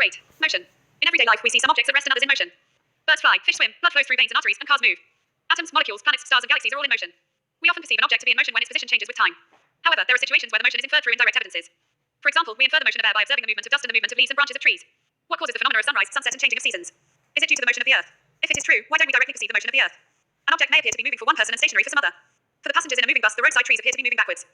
Great. Motion. In everyday life, we see some objects at rest and others in motion. Birds fly, fish swim, blood flows through veins and arteries, and cars move. Atoms, molecules, planets, stars, and galaxies are all in motion. We often perceive an object to be in motion when its position changes with time. However, there are situations where the motion is inferred through indirect evidences. For example, we infer the motion of air by observing the movement of dust and the movement of leaves and branches of trees. What causes the phenomena of sunrise, sunset, and changing of seasons? Is it due to the motion of the Earth? If it is true, why don't we directly perceive the motion of the Earth? An object may appear to be moving for one person and stationary for some other. For the passengers in a moving bus, the roadside trees appear to be moving backwards.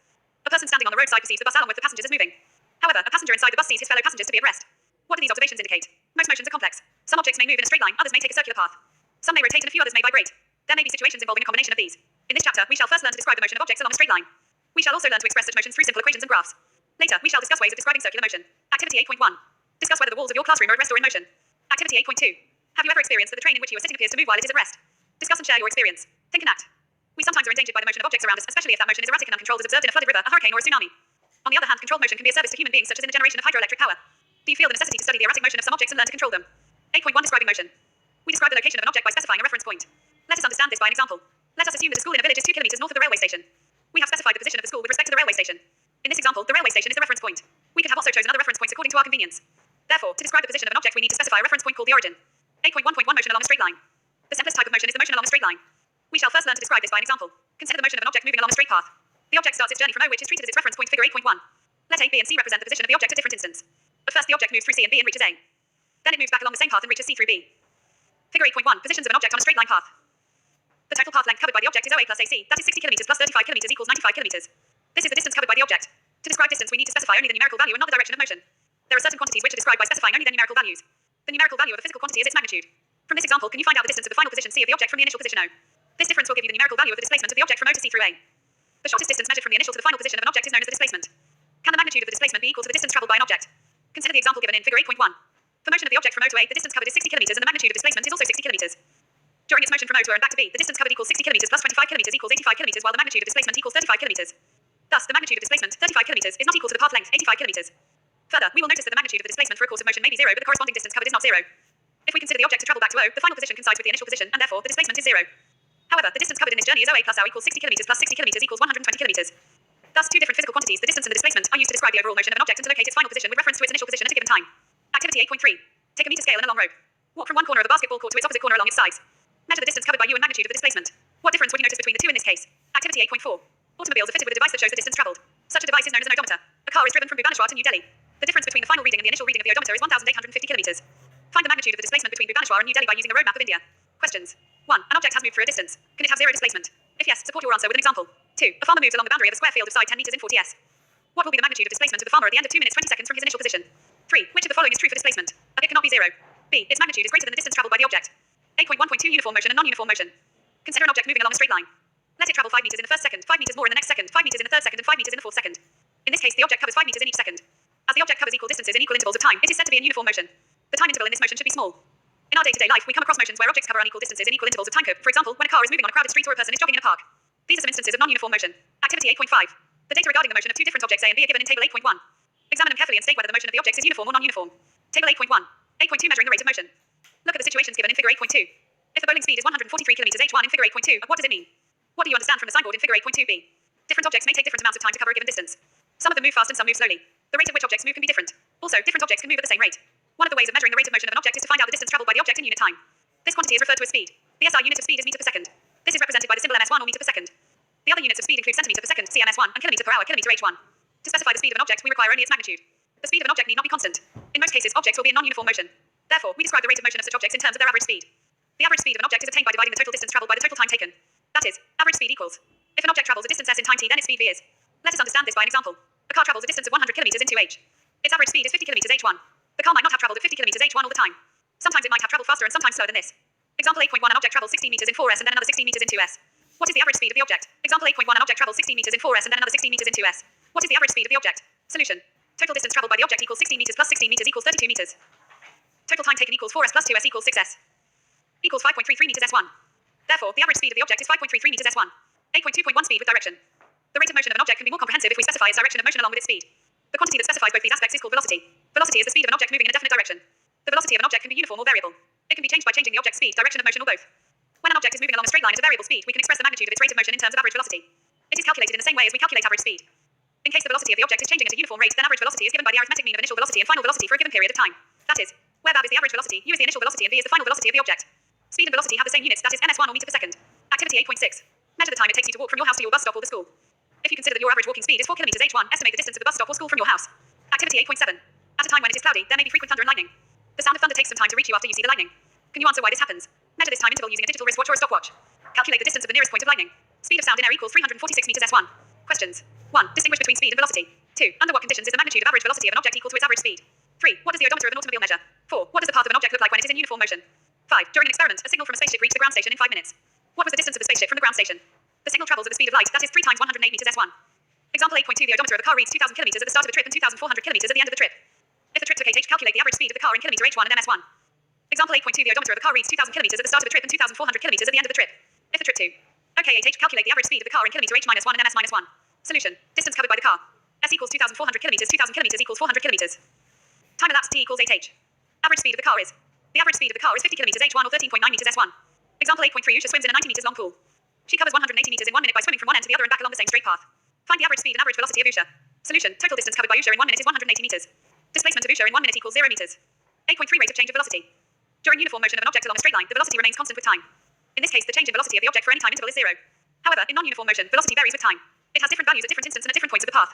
A person standing on the roadside perceives the bus along with the passengers as moving. However, a passenger inside the bus sees his fellow passengers to be at rest. What do these observations indicate? Most motions are complex. Some objects may move in a straight line, others may take a circular path. Some may rotate and a few others may vibrate. There may be situations involving a combination of these. In this chapter, we shall first learn to describe the motion of objects along a straight line. We shall also learn to express such motions through simple equations and graphs. Later, we shall discuss ways of describing circular motion. Activity 8.1. Discuss whether the walls of your classroom are at rest or in motion. Activity 8.2. Have you ever experienced that the train in which you are sitting appears to move while it is at rest? Discuss and share your experience. Think and act. We sometimes are endangered by the motion of objects around us, especially if that motion is erratic and uncontrolled as observed in a flooded river, a hurricane, or a tsunami. On the other hand, controlled motion can be a service to human beings, such as in the generation of hydroelectric power. Do you feel the necessity to study the erratic motion of some objects and learn to control them? 8.1 Describing motion. We describe the location of an object by specifying a reference point. Let us understand this by an example. Let us assume that a school in a village is 2 kilometers north of the railway station. We have specified the position of the school with respect to the railway station. In this example, the railway station is the reference point. We could have also chosen other reference points according to our convenience. Therefore, to describe the position of an object, we need to specify a reference point called the origin. 8.1.1 Motion along a straight line. The simplest type of motion is the motion along a straight line. We shall first learn to describe this by an example. Consider the motion of an object moving along a straight path. The object starts its journey from O, which is treated as its reference point, figure 8.1. Let A, B, and C represent the position of the object at different instants. But first, the object moves through C and B and reaches A. Then it moves back along the same path and reaches C through B. Figure 8.1 Positions of an object on a straight line path. The total path length covered by the object is OA plus AC. That is 60 kilometers plus 35 kilometers equals 95 kilometers. This is the distance covered by the object. To describe distance, we need to specify only the numerical value and not the direction of motion. There are certain quantities which are described by specifying only their numerical values. The numerical value of a physical quantity is its magnitude. From this example, can you find out the distance of the final position C of the object from the initial position O? This difference will give you the numerical value of the displacement of the object from O to C through A. The shortest distance measured from the initial to the final position of an object is known as the displacement. Can the magnitude of the displacement be equal to the distance traveled by an object? Consider the example given in figure 8.1. For motion of the object from O to A, the distance covered is 60 kilometers and the magnitude of displacement is also 60 kilometers. During its motion from O to A and back to B, the distance covered equals 60 kilometers plus 25 kilometers equals 85 kilometers, while the magnitude of displacement equals 35 kilometers. Thus, the magnitude of displacement, 35 kilometers, is not equal to the path length, 85 kilometers. Further, we will notice that the magnitude of the displacement for a course of motion may be 0, but the corresponding distance covered is not 0. If we consider the object to travel back to O, the final position coincides with the initial position, and therefore, the displacement is 0. However, the distance covered in this journey is OA plus OA equals 60 kilometers plus 60 kilometers equals 120 kilometers. Thus, two different physical quantities, the distance and the displacement, are used to describe the overall motion of an object and to locate its final position with reference to its initial position at a given time. Activity 8.3. Take a meter scale and a long rope. Walk from one corner of a basketball court to its opposite corner along its sides. Measure the distance covered by you and magnitude of the displacement. What difference would you notice between the two in this case? Activity 8.4. Automobiles are fitted with a device that shows the distance traveled. Such a device is known as an odometer. A car is driven from Bhubaneswar to New Delhi. The difference between the final reading and the initial reading of the odometer is 1,850 kilometers. Find the magnitude of the displacement between Bhubaneswar and New Delhi by using a road map of India. Questions. 1. An object has moved through a distance. Can it have zero displacement? If yes, support your answer with an example. 2. A farmer moves along the boundary of a square field of side 10 meters in 40 s. What will be the magnitude of displacement of the farmer at the end of 2 minutes 20 seconds from his initial position? 3. Which of the following is true for displacement? A. It cannot be 0. B. Its magnitude is greater than the distance traveled by the object. 8.1.2 Uniform motion and non-uniform motion. Consider an object moving along a straight line. Let it travel 5 meters in the first second, 5 meters more in the next second, 5 meters in the third second, and 5 meters in the fourth second. In this case, the object covers 5 meters in each second. As the object covers equal distances in equal intervals of time, it is said to be in uniform motion. The time interval in this motion should be small. In our day-to-day life, we come across motions where objects cover unequal distances in equal intervals of time. For example, when a car is moving on a crowded street or a person is jogging in a park. These are some instances of non-uniform motion. Activity 8.5. The data regarding the motion of two different objects A and B are given in table 8.1. Examine them carefully and state whether the motion of the objects is uniform or non-uniform. Table 8.1. 8.2 Measuring the rate of motion. Look at the situations given in figure 8.2. If the bowling speed is 143 kilometers h1 in figure 8.2, what does it mean? What do you understand from the signboard in figure 8.2b? Different objects may take different amounts of time to cover a given distance. Some of them move fast and some move slowly. The rate at which objects move can be different. Also, different objects can move at the same rate. One of the ways of measuring the rate of motion of an object is to find out the distance traveled by the object in unit time. This quantity is referred to as speed. The SI unit of speed is meter per second. This is represented by the symbol ms1 or meter per second. The other units of speed include centimeter per second, cms1, and kilometer per hour, kilometer h1. To specify the speed of an object, we require only its magnitude. The speed of an object need not be constant. In most cases, objects will be in non-uniform motion. Therefore, we describe the rate of motion of such objects in terms of their average speed. The average speed of an object is obtained by dividing the total distance traveled by the total time taken. That is, average speed equals. If an object travels a distance s in time t, then its speed v is. Let us understand this by an example. A car travels a distance of 100 kilometers in 2h. Its average speed is 50 kilometers h1. The car might not have traveled at 50 kilometers h1 all the time. Sometimes it might have traveled faster and sometimes slower than this. Example 8.1 An object travels 16 meters in 4s and then another 16 meters in 2s. What is the average speed of the object? Example 8.1 An object travels 16 meters in 4s and then another 16 meters in 2s. What is the average speed of the object? Solution. Total distance traveled by the object equals 16 meters plus 16 meters equals 32 meters. Total time taken equals 4s plus 2s equals 6s. Equals 5.33 meters s1. Therefore, the average speed of the object is 5.33 meters s1. 8.2.1 Speed with direction. The rate of motion of an object can be more comprehensive if we specify its direction of motion along with its speed. The quantity that specifies both these aspects is called velocity. Velocity is the speed of an object moving in a definite direction. The velocity of an object can be uniform or variable. It can be changed by changing the object's speed, direction of motion, or both. When an object is moving along a straight line at a variable speed, we can express the magnitude of its rate of motion in terms of average velocity. It is calculated in the same way as we calculate average speed. In case the velocity of the object is changing at a uniform rate, then average velocity is given by the arithmetic mean of initial velocity and final velocity for a given period of time. That is, where VAB is the average velocity, U is the initial velocity, and V is the final velocity of the object. Speed and velocity have the same units, that is ms1 or meter per second. Activity 8.6. Measure the time it takes you to walk from your house to your bus stop or the school. If you consider that your average walking speed is 4 kilometers h1, estimate the distance of the bus stop or school from your house. Activity 8.7. At a time when it is cloudy, there may be frequent thunder and lightning. The sound of thunder takes some time to reach you after you see the lightning. Can you answer why this happens? Measure this time interval using a digital wristwatch or a stopwatch. Calculate the distance of the nearest point of lightning. Speed of sound in air equals 346 meters s1. Questions. 1. Distinguish between speed and velocity. 2. Under what conditions is the magnitude of average velocity of an object equal to its average speed? 3. What does the odometer of an automobile measure? 4. What does the path of an object look like when it is in uniform motion? 5. During an experiment, a signal from a spaceship reached the ground station in 5 minutes. What was the distance of the spaceship from the ground station? The signal travels at the speed of light, that is 3 times 108 meters s1. Example 8.2. The odometer of the car reads 2,000 kilometers at the start of the trip and 2,400 kilometers at the end of the trip. If the trip took h, calculate the average speed of the car in kilometer h1 and ms1. Example 8.2. The odometer of the car reads 2,000 kilometers at the start of the trip and 2,400 kilometers at the end of the trip. If the trip to okay 8h, calculate the average speed of the car in kilometer h minus 1 and ms minus 1. Solution. Distance covered by the car. S equals 2,400 kilometers, 2,000 kilometers equals 400 kilometers. Time elapsed t equals 8h. Average speed of the car is. The average speed of the car is 50 kilometers h1 or 13.9 meters s1. Example 8.3. Usha swims in a 90 meters long pool. She covers 180 meters in 1 minute by swimming from one end to the other and back along the same straight path. Find the average speed and average velocity of Usha. Solution. Total distance covered by Usha in 1 minute is 180 meters. Displacement of Usha in 1 minute equals 0 meters. 8.3. Rate of change of velocity. During uniform motion of an object along a straight line, the velocity remains constant with time. In this case, the change in velocity of the object for any time interval is 0. However, in non-uniform motion, velocity varies with time. It has different values at different instants and at different points of the path.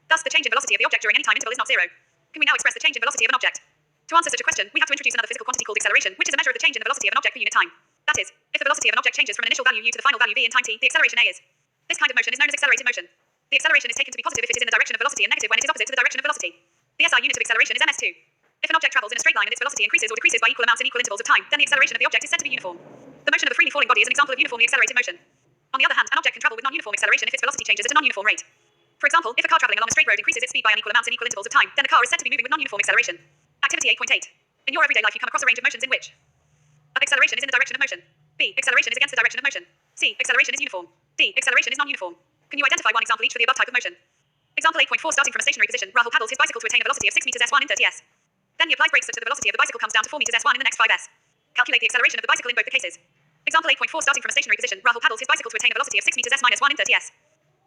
Thus, the change in velocity of the object during any time interval is not 0. Can we now express the change in velocity of an object? To answer such a question, we have to introduce another physical quantity called acceleration, which is a measure of the change in the velocity of an object per unit time. That is, if the velocity of an object changes from an initial value u to the final value v in time t, the acceleration a is. This kind of motion is known as accelerated motion. The acceleration is taken to be positive if it is in the direction of velocity and negative when it is opposite to the direction of velocity. The SI unit of acceleration is ms2. If an object travels in a straight line and its velocity increases or decreases by equal amounts in equal intervals of time, then the acceleration of the object is said to be uniform. The motion of a freely falling body is an example of uniformly accelerated motion. On the other hand, an object can travel with non-uniform acceleration if its velocity changes at a non-uniform rate. For example, if a car traveling along a straight road increases its speed by unequal amounts in equal intervals of time, then the car is said to be moving with non-uniform acceleration. Activity 8.8. In your everyday life you come across a range of motions in which of acceleration is in the direction of motion. B. Acceleration is against the direction of motion. C. Acceleration is uniform. D. Acceleration is non-uniform. Can you identify one example each for the above type of motion? Example 8.4. Starting from a stationary position, Rahul paddles his bicycle to attain a velocity of 6 meters s1 in 30 s. Then he applies brakes such that the velocity of the bicycle comes down to 4 meters s1 in the next 5 s. Calculate the acceleration of the bicycle in both the cases. Example 8.4. Starting from a stationary position, Rahul paddles his bicycle to attain a velocity of 6 meters s minus 1 in 30 s.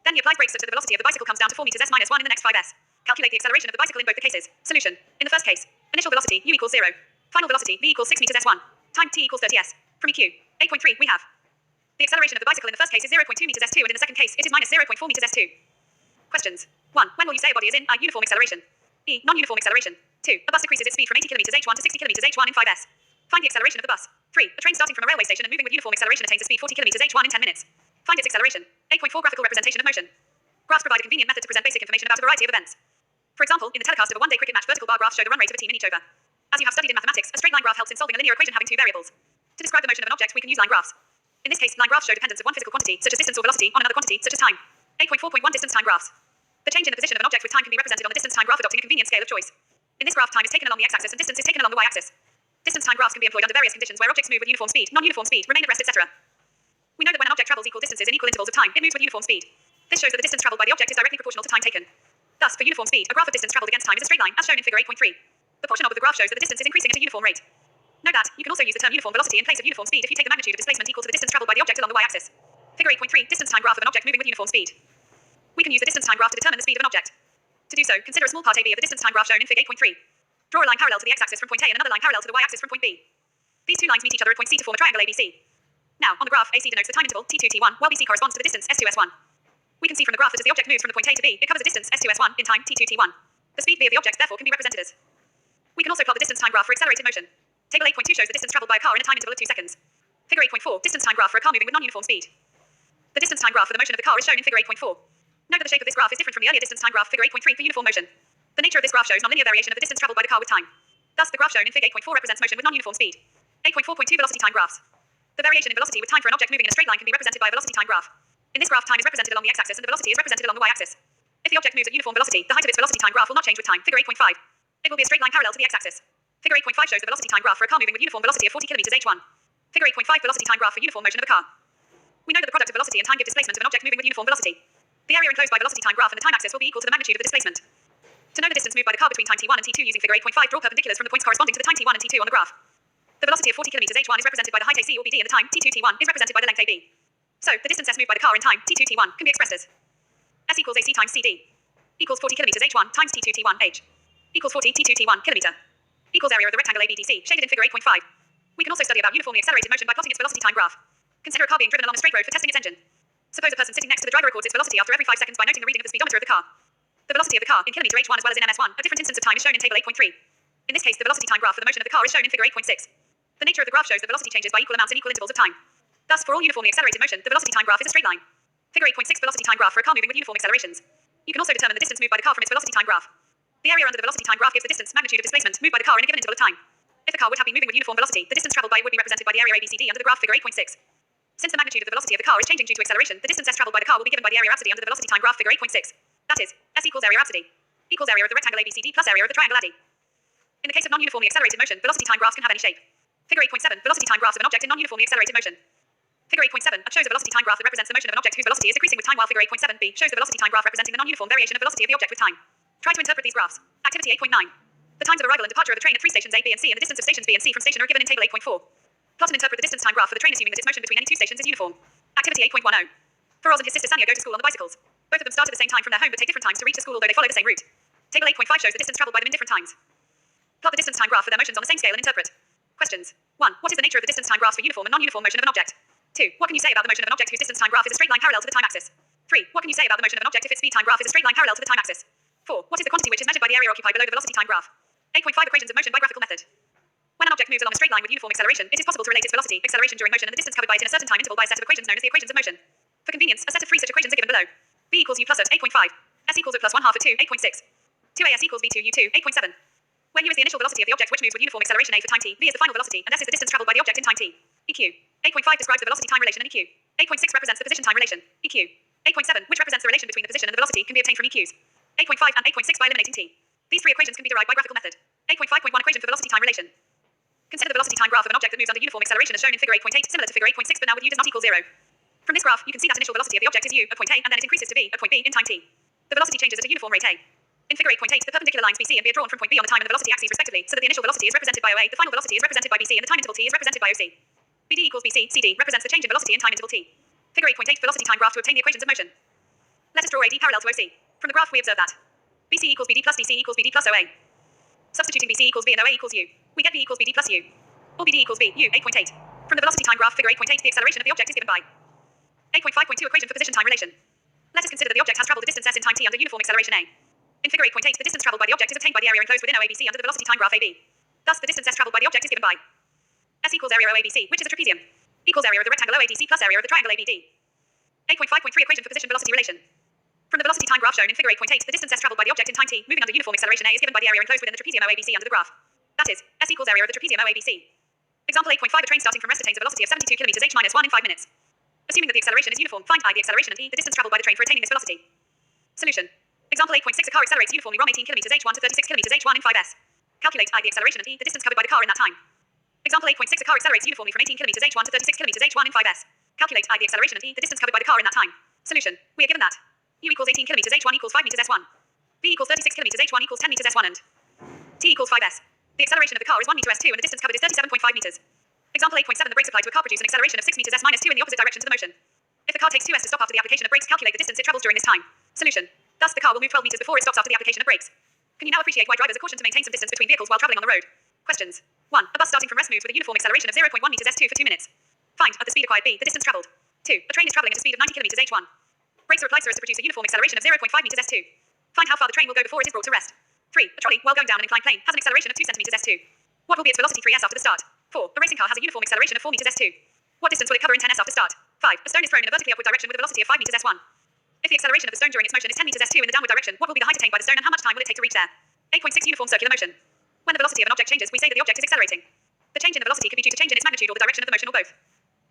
Then he applies brakes such that the velocity of the bicycle comes down to 4 meters s minus 1 in the next 5 s. Calculate the acceleration of the bicycle in both the cases. Solution. In the first case, initial velocity u equals 0. Final velocity v equals 6 meters s1. Time t equals 30 s. From EQ 8.3 we have the acceleration of the bicycle in the first case is 0.2 meters s2 and in the second case it is minus 0.4 meters s2. Questions. 1. When will you say a body is in a uniform acceleration? E. Non-uniform acceleration. 2. A bus decreases its speed from 80 kilometers h1 to 60 kilometers h1 in 5 s. Find the acceleration of the bus. 3. A train starting from a railway station and moving with uniform acceleration attains a speed 40 kilometers h1 in 10 minutes. Find its acceleration. 8.4. Graphical representation of motion. Graphs provide a convenient method to present basic information about a variety of events. For example, in the telecast of a one-day cricket match, vertical bar graphs show the run rate of a team in each over. As you have studied in mathematics, a straight line graph helps in solving a linear equation having two variables. To describe the motion of an object, we can use line graphs. In this case, line graphs show dependence of one physical quantity, such as distance or velocity, on another quantity, such as time. 8.4.1 Distance time graphs. The change in the position of an object with time can be represented on the distance time graph adopting a convenient scale of choice. In this graph, time is taken along the x-axis and distance is taken along the y-axis. Distance time graphs can be employed under various conditions where objects move with uniform speed, non-uniform speed, remain at rest, etc. We know that when an object travels equal distances in equal intervals of time, it moves with uniform speed. This shows that the distance traveled by the object is directly proportional to time taken. Thus, for uniform speed, a graph of distance traveled against time is a straight line, as shown in figure 8.3. The portion of the graph shows that the distance is increasing at a uniform rate. Note that you can also use the term uniform velocity in place of uniform speed if you take the magnitude of displacement equal to the distance traveled by the object along the y-axis. Figure 8.3 Distance time graph of an object moving with uniform speed. We can use the distance time graph to determine the speed of an object. To do so, consider a small part AB of the distance time graph shown in figure 8.3. Draw a line parallel to the x-axis from point A and another line parallel to the y-axis from point B. These two lines meet each other at point C to form a triangle ABC. Now, on the graph, AC denotes the time interval T2 T1, while BC corresponds to the distance S2 S1. We can see from the graph that as the object moves from the point A to B, it covers a distance S2 S1 in time T2 T1. The speed v of the object therefore can be represented as. We can also plot the distance time graph for accelerated motion. Table 8.2 shows the distance traveled by a car in a time interval of 2 seconds. Figure 8.4 Distance time graph for a car moving with non-uniform speed. The distance time graph for the motion of the car is shown in figure 8.4. Note that the shape of this graph is different from the earlier distance time graph figure 8.3 for uniform motion. The nature of this graph shows nonlinear variation of the distance traveled by the car with time. Thus, the graph shown in figure 8.4 represents motion with non-uniform speed. 8.4.2 Velocity time graphs. The variation in velocity with time for an object moving in a straight line can be represented by a velocity time graph. In this graph, time is represented along the x-axis and the velocity is represented along the y-axis. If the object moves at uniform velocity, the height of its velocity time graph will not change with time. Figure 8.5. It will be a straight line parallel to the x-axis. Figure 8.5 shows the velocity time graph for a car moving with uniform velocity of 40 kilometers h1. Figure 8.5 Velocity time graph for uniform motion of a car. We know that the product of velocity and time give displacement of an object moving with uniform velocity. The area enclosed by velocity time graph and the time axis will be equal to the magnitude of the displacement. To know the distance moved by the car between time t1 and t2 using figure 8.5, draw perpendiculars from the points corresponding to the time t1 and t2 on the graph. The velocity of 40 kilometers h1 is represented by the height ac or bd and the time t2 t1 is represented by the length ab. So, the distance s moved by the car in time t2 t1 can be expressed as s equals ac times cd equals 40 kilometers h1 times t2 t1 h equals 40 t2 t1 kilometer. Equals area of the rectangle ABDC, shaded in figure 8.5. We can also study about uniformly accelerated motion by plotting its velocity time graph. Consider a car being driven along a straight road for testing its engine. Suppose a person sitting next to the driver records its velocity after every 5 seconds by noting the reading of the speedometer of the car. The velocity of the car in kilometer h1 as well as in ms1 at different instants of time is shown in table 8.3. In this case, the velocity time graph for the motion of the car is shown in figure 8.6. The nature of the graph shows that velocity changes by equal amounts in equal intervals of time. Thus, for all uniformly accelerated motion, the velocity time graph is a straight line. Figure 8.6 velocity time graph for a car moving with uniform accelerations. You can also determine the distance moved by the car from its velocity time graph. The area under the velocity time graph gives the distance, magnitude of displacement moved by the car in a given interval of time. If the car would have been moving with uniform velocity, the distance traveled by it would be represented by the area ABCD under the graph figure 8.6. Since the magnitude of the velocity of the car is changing due to acceleration, the distance s traveled by the car will be given by the area rhapsody under the velocity time graph figure 8.6. That is, s equals area rhapsody equals area of the rectangle ABCD plus area of the triangle AD. In the case of non-uniformly accelerated motion, velocity time graphs can have any shape. Figure 8.7, velocity time graphs of an object in non-uniformly accelerated motion. Figure 8.7 shows a velocity time graph that represents the motion of an object whose velocity is decreasing with time, while figure 8.7b shows the velocity time graph representing the non-uniform variation of velocity of the object with time. Try to interpret these graphs. Activity 8.9. The times of arrival and departure of the train at 3 stations A, B, and C, and the distance of stations B and C from station are given in table 8.4. Plot and interpret the distance time graph for the train assuming that its motion between any 2 stations is uniform. Activity 8.10. Faraz and his sister Sanya go to school on the bicycles. Both of them start at the same time from their home but take different times to reach the school although they follow the same route. Table 8.5 shows the distance traveled by them in different times. Plot the distance time graph for their motions on the same scale and interpret. Questions. 1. What is the nature of the distance time graphs for uniform and non-uniform motion of an object? 2. What can you say about the motion of an object whose distance time graph is a straight line parallel to the time axis? 3. What can you say about the motion of an object if its speed time graph is a straight line parallel to the time axis? 4. What is the quantity which is measured by the area occupied below the velocity time graph? 8.5 Equations of motion by graphical method. When an object moves along a straight line with uniform acceleration, it is possible to relate its velocity, acceleration during motion, and the distance covered by it in a certain time interval by a set of equations known as the equations of motion. For convenience, a set of 3 such equations are given below. V equals u plus at 8.5. S equals u plus 1/2 at 2, 8.6. 2as equals v2 u2, 8.7. Where u is the initial velocity of the object which moves with uniform acceleration a for time t, v is the final velocity, and s is the distance traveled by the object in time t. EQ. 8.5 describes the velocity time relation and EQ. 8.6 represents the position time relation. EQ. 8.7, which represents the relation between the position and the velocity, can be obtained from EQs. 8.5 and 8.6 by eliminating t. These 3 equations can be derived by graphical method. 8.5.1 Equation for velocity time relation. Consider the velocity time graph of an object that moves under uniform acceleration as shown in figure 8.8, similar to figure 8.6 but now with u does not equal 0. From this graph, you can see that initial velocity of the object is u at point A and then it increases to v at point B in time t. The velocity changes at a uniform rate a. In figure 8.8, the perpendicular lines BC and B are drawn from point B on the time and the velocity axes respectively, so that the initial velocity is represented by OA, the final velocity is represented by BC, and the time interval t is represented by OC. BD equals BC, CD represents the change in velocity in time interval t. Figure 8.8 velocity time graph to obtain the equations of motion. Let us draw AD parallel to OC. From the graph we observe that BC equals BD plus DC equals BD plus OA. Substituting BC equals V and OA equals U, we get V equals BD plus U. Or BD equals V, U, 8.8. From the velocity time graph figure 8.8, the acceleration of the object is given by 8.5.2 Equation for position time relation. Let us consider that the object has traveled the distance s in time t under uniform acceleration a. In figure 8.8, the distance traveled by the object is obtained by the area enclosed within OABC under the velocity time graph AB. Thus, the distance s traveled by the object is given by s equals area OABC, which is a trapezium, equals area of the rectangle OADC plus area of the triangle ABD. 8.5.3 Equation for position velocity relation. From the velocity time graph shown in figure 8.8, the distance s traveled by the object in time t, moving under uniform acceleration a, is given by the area enclosed within the trapezium OABC under the graph. That is, s equals area of the trapezium OABC. Example 8.5, a train starting from rest attains a velocity of 72 km h minus 1 in 5 minutes. Assuming that the acceleration is uniform, find I the acceleration and v, the distance traveled by the train for attaining this velocity. Solution. Example 8.6, a car accelerates uniformly from 18 km h1 to 36 km h1 in 5s. Calculate I the acceleration and v, the distance covered by the car in that time. Example 8.6, a car accelerates uniformly from 18 km h1 to 36 km h1 in 5s. Calculate I the acceleration and v, the distance covered by the car in that time. Solution. We are given that u equals 18 km h1 equals 5 meters s1. V equals 36 km h1 equals 10 meters s1 and t equals 5s. The acceleration of the car is 1 meter s2 and the distance covered is 37.5 meters. Example 8.7, the brakes applied to a car produce an acceleration of 6 meters s minus 2 in the opposite direction to the motion. If the car takes 2s to stop after the application of brakes, calculate the distance it travels during this time. Solution. Thus, the car will move 12 meters before it stops after the application of brakes. Can you now appreciate why drivers are cautioned to maintain some distance between vehicles while traveling on the road? Questions. 1. A bus starting from rest moves with a uniform acceleration of 0.1 meters s2 for 2 minutes. Find, at the speed acquired b, the distance traveled. 2. A train is traveling at a speed of 90 kilometers h1. Brakes are applied so as to produce a uniform acceleration of 0.5 meters s2. Find how far the train will go before it is brought to rest. 3. A trolley, while going down an inclined plane, has an acceleration of 2 centimeters s2. What will be its velocity 3s after the start? 4. A racing car has a uniform acceleration of 4 meters s2. What distance will it cover in 10s after start? 5. A stone is thrown in a vertically upward direction with a velocity of 5 meters s1. If the acceleration of the stone during its motion is 10 meters s2 in the downward direction, what will be the height attained by the stone and how much time will it take to reach there? 8.6 Uniform circular motion. When the velocity of an object changes, we say that the object is accelerating. The change in the velocity could be due to change in its magnitude or the direction of the motion or both.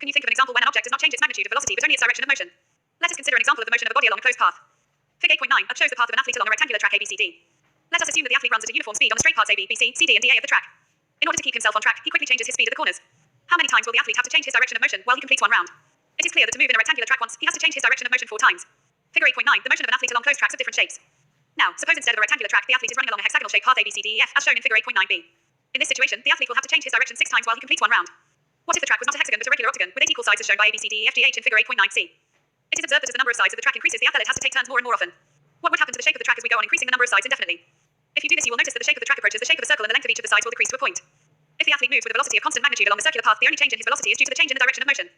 Can you think of an example when an object does not change its magnitude of velocity but only its direction of motion? Let us consider an example of the motion of a body along a closed path. Fig 8.9 shows the path of an athlete along a rectangular track ABCD. Let us assume that the athlete runs at a uniform speed on the straight parts AB, BC, CD, and DA of the track. In order to keep himself on track, he quickly changes his speed at the corners. How many times will the athlete have to change his direction of motion while he completes one round? It is clear that to move in a rectangular track once, he has to change his direction of motion 4 times. Figure 8.9, the motion of an athlete along closed tracks of different shapes. Now, suppose instead of a rectangular track, the athlete is running along a hexagonal shaped path ABCDEF, as shown in figure 8.9b. In this situation, the athlete will have to change his direction 6 times while he completes one round. What if the track was not a hexagon but a regular octagon, with 8 equal sides as shown by ABCDEFGH in figure 8.9c? It is observed that as the number of sides of the track increases, the athlete has to take turns more and more often. What would happen to the shape of the track as we go on increasing the number of sides indefinitely? If you do this, you will notice that the shape of the track approaches the shape of a circle and the length of each of the sides will decrease to a point. If the athlete moves with a velocity of constant magnitude along the circular path, the only change in his velocity is due to the change in the direction of motion.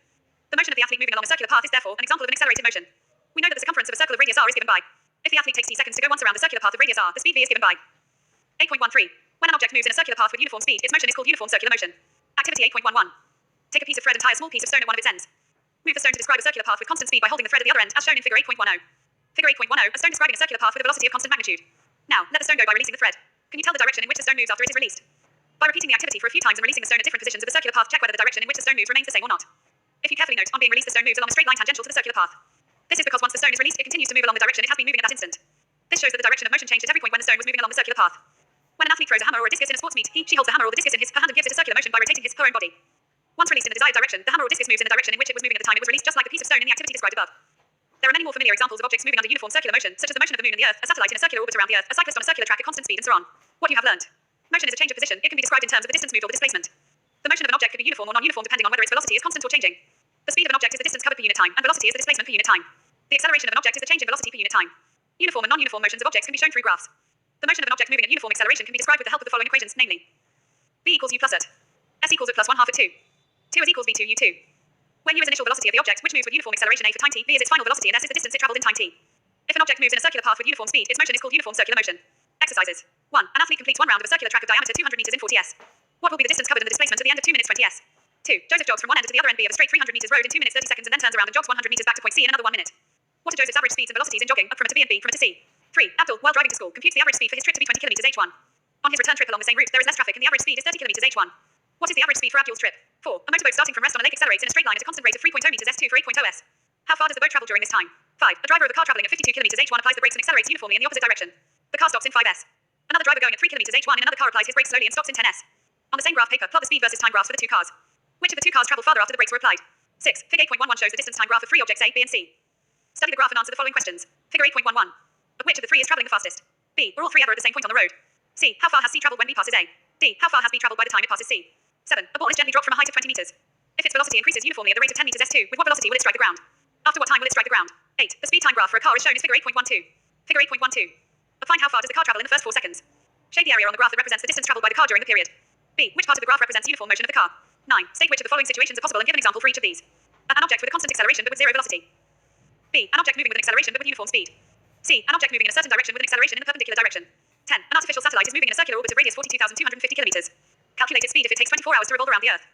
The motion of the athlete moving along a circular path is therefore an example of an accelerated motion. We know that the circumference of a circle of radius r is given by. If the athlete takes t seconds to go once around the circular path of radius r, the speed v is given by. 8.13. When an object moves in a circular path with uniform speed, its motion is called uniform circular motion. Activity 8.11. Take a piece of thread and tie a small piece of stone at one of its ends. Move the stone to describe a circular path with constant speed by holding the thread at the other end, as shown in figure 8.10. Figure 8.10, a stone describing a circular path with a velocity of constant magnitude. Now, let the stone go by releasing the thread. Can you tell the direction in which the stone moves after it is released? By repeating the activity for a few times and releasing the stone at different positions of the circular path, check whether the direction in which the stone moves remains the same or not. If you carefully note, on being released, the stone moves along a straight line tangential to the circular path. This is because once the stone is released, it continues to move along the direction it has been moving at that instant. This shows that the direction of motion changed at every point when the stone was moving along the circular path. When an athlete throws a hammer or a discus in a sports meet, she holds the hammer or the discus in her hand and gives it a circular motion by rotating her own body. Once released in the desired direction, the hammer or discus moves in the direction in which it was moving at the time it was released, just like the piece of stone in the activity described above. There are many more familiar examples of objects moving under uniform circular motion, such as the motion of the moon and the Earth, a satellite in a circular orbit around the Earth, a cyclist on a circular track at constant speed, and so on. What you have learned. Motion is a change of position. It can be described in terms of the distance moved or the displacement. The motion of an object could be uniform or non-uniform depending on whether its velocity is constant or changing. The speed of an object is the distance covered per unit time, and velocity is the displacement per unit time. The acceleration of an object is the change in velocity per unit time. Uniform and non-uniform motions of objects can be shown through graphs. The motion of an object moving at uniform acceleration can be described with the help of the following equations, namely: v equals u plus at. S equals u plus 1/2 at 2. 2 is equals v2 u2. Where u is initial velocity of the object, which moves with uniform acceleration a for time t, v is its final velocity, and s is the distance it traveled in time t. If an object moves in a circular path with uniform speed, its motion is called uniform circular motion. Exercises. 1. An athlete completes one round of a circular track of diameter 200 meters in 40 s. What will be the distance covered and the displacement at the end of 2 minutes 20 s? 2. Joseph jogs from one end to the other end B of a straight 300 meters road in 2 minutes 30 seconds and then turns around and jogs 100 meters back to point C in another 1 minute. What are Joseph's average speeds and velocities in jogging up from a to B and B from a to C? 3. Abdul, while driving to school, computes the average speed for his trip to be 20 kilometers h1. On his return trip along the same route, there is less traffic and the average speed is 30 kilometers h1. What is the average speed for Abdul's trip? 4. A motorboat starting from rest on a lake accelerates in a straight line at a constant rate of 3.0 meters s2 for 8.0 s. How far does the boat travel during this time? 5. A driver of a car traveling at 52 kilometers h1 applies the brakes and accelerates uniformly in the opposite direction. The car stops in 5s. Another driver going at 3 kilometers h1 in another car applies his brakes slowly and stops in 10s. On the same graph paper, plot the speed versus time graphs for the two cars. Which of the two cars travel farther after the brakes were applied? 6. Figure 8.11 shows the distance time graph of three objects A, B, and C. Study the graph and answer the following questions. Figure 8.11. Of which of the three is traveling the fastest? B. Are all three ever at the same point on the road? C. How far has C traveled when B passes A? D. How far has B traveled by the time it passes C? 7. A ball is gently dropped from a height of 20 meters. If its velocity increases uniformly at the rate of 10 meters s2, with what velocity will it strike the ground? After what time will it strike the ground? 8. The speed time graph for a car is shown as figure 8.12. Figure 8.12. Find how far does the car travel in the first 4 seconds. Shade the area on the graph that represents the distance traveled by the car during the period. B. Which part of the graph represents uniform motion of the car? 9. State which of the following situations are possible and give an example for each of these. An object with a constant acceleration but with zero velocity. B. An object moving with an acceleration but with uniform speed. C. An object moving in a certain direction with an acceleration in the perpendicular direction. 10. An artificial satellite is moving in a circular orbit of radius 42,250 kilometers. Calculate its speed if it takes 24 hours to revolve around the Earth.